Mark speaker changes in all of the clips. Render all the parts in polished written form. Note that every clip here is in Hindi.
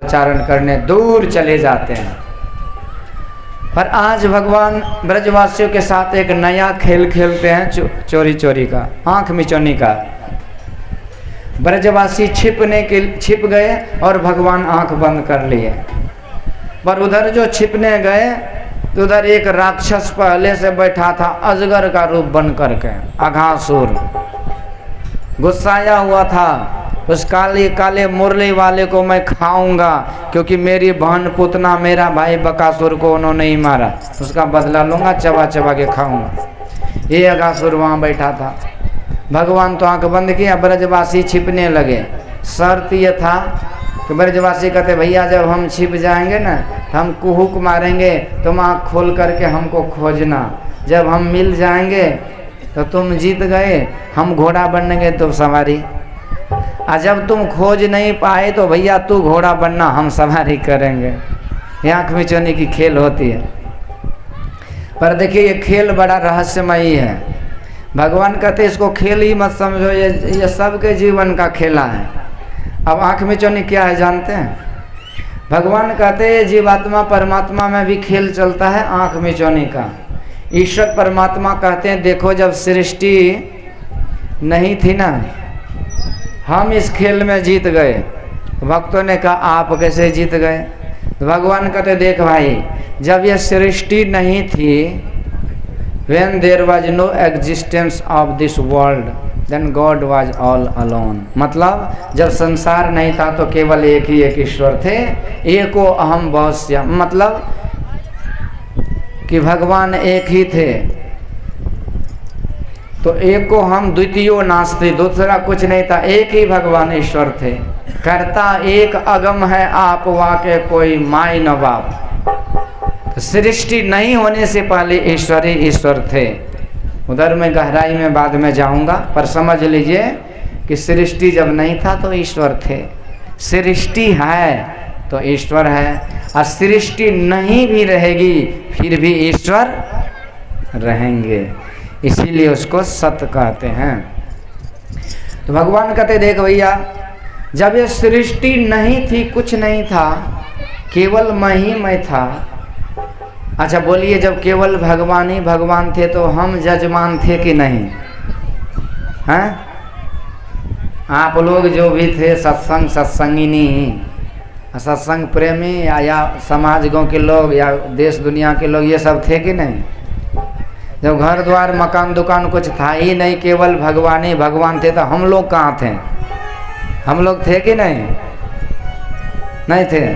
Speaker 1: उच्चारण करने दूर चले जाते हैं। पर आज भगवान ब्रजवासियों के साथ एक नया खेल खेलते हैं, चोरी चोरी का, आंख मिचौनी का। ब्रजवासी छिप गए और भगवान आंख बंद कर लिए। पर उधर जो छिपने गए तो उधर एक राक्षस पहले से बैठा था, अजगर का रूप बन करके, अघासुर, गुस्साया हुआ था। उस काले काले मुरली वाले को मैं खाऊंगा, क्योंकि मेरी बहन पुतना मेरा भाई बकासुर को उन्होंने ही मारा, उसका बदला लूंगा, चबा चबा के खाऊंगा। ये अघासुर वहाँ बैठा था। भगवान तो आंख बंद किया, ब्रजवासी छिपने लगे। शर्त ये था कि ब्रजवासी कहते भैया जब हम छिप जाएंगे ना तो हम कुहुक मारेंगे, तुम आँख खोल करके हमको खोजना, जब हम मिल जाएंगे तो तुम जीत गए, हम घोड़ा बनेंगे तो सवारी, और जब तुम खोज नहीं पाए तो भैया तू घोड़ा बनना, हम सवारी करेंगे। ये आँख मिचौनी की खेल होती है। पर देखिए ये खेल बड़ा रहस्यमयी है। भगवान कहते इसको खेल ही मत समझो, ये सबके जीवन का खेला है। अब आँख मिचौनी क्या है जानते हैं? भगवान कहते हैं जीवात्मा परमात्मा में भी खेल चलता है आँख मिचौनी का। ईश्वर परमात्मा कहते हैं देखो जब सृष्टि नहीं थी ना, हम इस खेल में जीत गए। भक्तों ने कहा आप कैसे जीत गए? तो भगवान कहते देख भाई, जब यह सृष्टि नहीं थी, when there was no existence of this world, then God was all alone। मतलब जब संसार नहीं था तो केवल एक ही एक ईश्वर थे, एको अहम बहुश्य, मतलब कि भगवान एक ही थे। तो एक को हम द्वितीयो नास्ति, दूसरा कुछ नहीं था, एक ही भगवान ईश्वर थे। करता एक अगम है आप वाके कोई माई न बाप। सृष्टि नहीं होने से पहले ईश्वर ही ईश्वर थे। उधर मैं गहराई में बाद में जाऊंगा, पर समझ लीजिए कि सृष्टि जब नहीं था तो ईश्वर थे, सृष्टि है तो ईश्वर है, और सृष्टि नहीं भी रहेगी फिर भी ईश्वर रहेंगे, इसीलिए उसको सत्य कहते हैं। तो भगवान कहते देख भैया, जब ये सृष्टि नहीं थी, कुछ नहीं था, केवल मैं ही मैं था। अच्छा बोलिए, जब केवल भगवान ही भगवान थे तो हम जजमान थे कि नहीं? हैं? आप लोग जो भी थे सत्संग सत्संगिनी, सत्संग प्रेमी या समाज गाँव के लोग या देश दुनिया के लोग, ये सब थे कि नहीं? जब घर द्वार मकान दुकान कुछ था ही नहीं, केवल भगवान ही भगवान थे, तो हम लोग कहाँ थे? हम लोग थे कि नहीं? नहीं थे।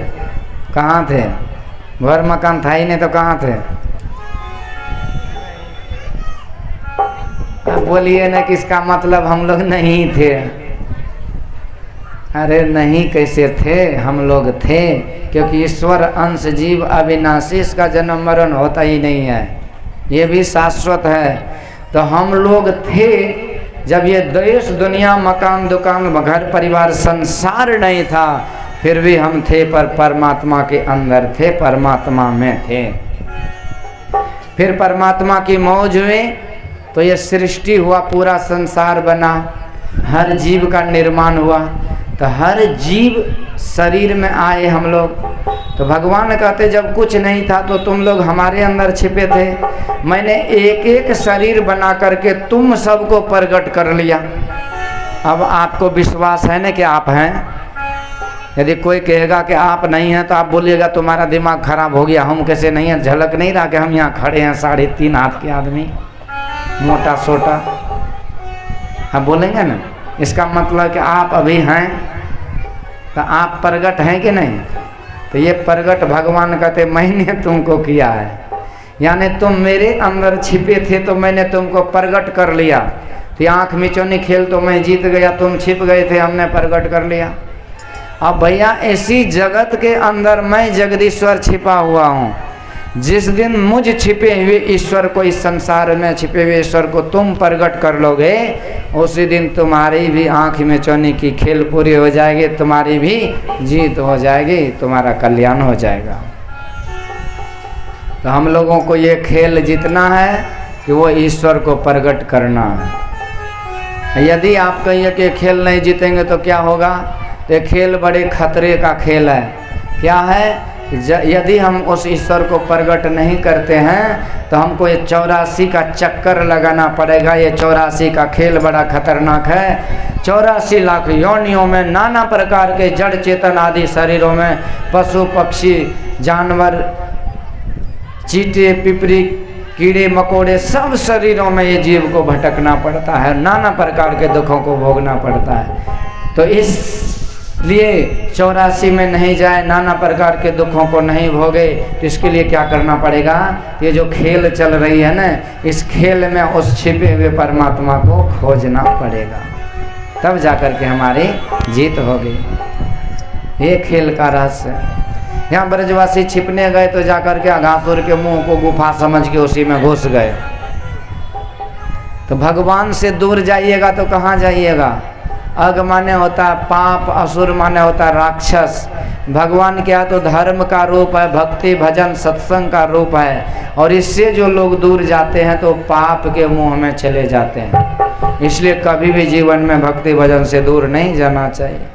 Speaker 1: कहाँ थे? घर मकान था ही नहीं तो कहाँ थे? बोलिए ना कि इसका मतलब हम लोग नहीं थे। अरे नहीं कैसे थे? हम लोग थे, क्योंकि ईश्वर अंश जीव अविनाशी, इसका जन्म मरण होता ही नहीं है, ये भी शाश्वत है। तो हम लोग थे जब ये देश दुनिया मकान दुकान घर परिवार संसार नहीं था, फिर भी हम थे, पर परमात्मा के अंदर थे, परमात्मा में थे। फिर परमात्मा की मौज हुई तो ये सृष्टि हुआ, पूरा संसार बना, हर जीव का निर्माण हुआ। तो हर जीव शरीर में आए हम लोग। तो भगवान कहते जब कुछ नहीं था तो तुम लोग हमारे अंदर छिपे थे, मैंने एक एक शरीर बना करके तुम सबको प्रकट कर लिया। अब आपको विश्वास है ना कि आप हैं? यदि कोई कहेगा कि आप नहीं हैं तो आप बोलिएगा तुम्हारा दिमाग खराब हो गया, हम कैसे नहीं हैं? झलक नहीं रहा कि हम यहाँ खड़े हैं 3.5 हाथ के आदमी, मोटा सोटा? आप बोलेंगे ना, इसका मतलब कि आप अभी हैं, तो आप प्रगट हैं कि नहीं? तो ये प्रगट भगवान कहते मैंने तुमको किया है, यानी तुम मेरे अंदर छिपे थे तो मैंने तुमको प्रगट कर लिया। तो आँख मिचौनी खेल तो मैं जीत गया, तुम छिप गए थे, हमने प्रगट कर लिया। अब भैया ऐसी जगत के अंदर मैं जगदीश्वर छिपा हुआ हूँ। जिस दिन मुझ छिपे हुए ईश्वर को, इस संसार में छिपे हुए ईश्वर को तुम प्रकट कर लोगे, उसी दिन तुम्हारी भी आँख में चौनी की खेल पूरी हो जाएगी, तुम्हारी भी जीत हो जाएगी, तुम्हारा कल्याण हो जाएगा। तो हम लोगों को ये खेल जीतना है कि वो ईश्वर को प्रकट करना है। यदि आप कहिए कि खेल नहीं जीतेंगे तो क्या होगा? ये खेल बड़े खतरे का खेल है। क्या है? यदि हम उस ईश्वर को प्रकट नहीं करते हैं तो हमको ये 84 का चक्कर लगाना पड़ेगा। ये 84 का खेल बड़ा खतरनाक है। 84 लाख योनियों में नाना प्रकार के जड़ चेतन आदि शरीरों में पशु पक्षी जानवर चींटे पिपरी कीड़े मकोड़े सब शरीरों में ये जीव को भटकना पड़ता है, नाना प्रकार के दुखों को भोगना पड़ता है। तो इसलिए 84 में नहीं जाए, नाना प्रकार के दुखों को नहीं भोगे, तो इसके लिए क्या करना पड़ेगा? ये जो खेल चल रही है ना, इस खेल में उस छिपे हुए परमात्मा को खोजना पड़ेगा, तब जाकर के हमारी जीत होगी। ये खेल का रहस्य। यहाँ ब्रजवासी छिपने गए तो जाकर के अघासुर के मुंह को गुफा समझ के उसी में घुस गए। तो भगवान से दूर जाइएगा तो कहाँ जाइएगा? अग माने होता है पाप, असुर माने होता है राक्षस। भगवान क्या? तो धर्म का रूप है, भक्ति भजन सत्संग का रूप है। और इससे जो लोग दूर जाते हैं तो पाप के मुंह में चले जाते हैं। इसलिए कभी भी जीवन में भक्ति भजन से दूर नहीं जाना चाहिए।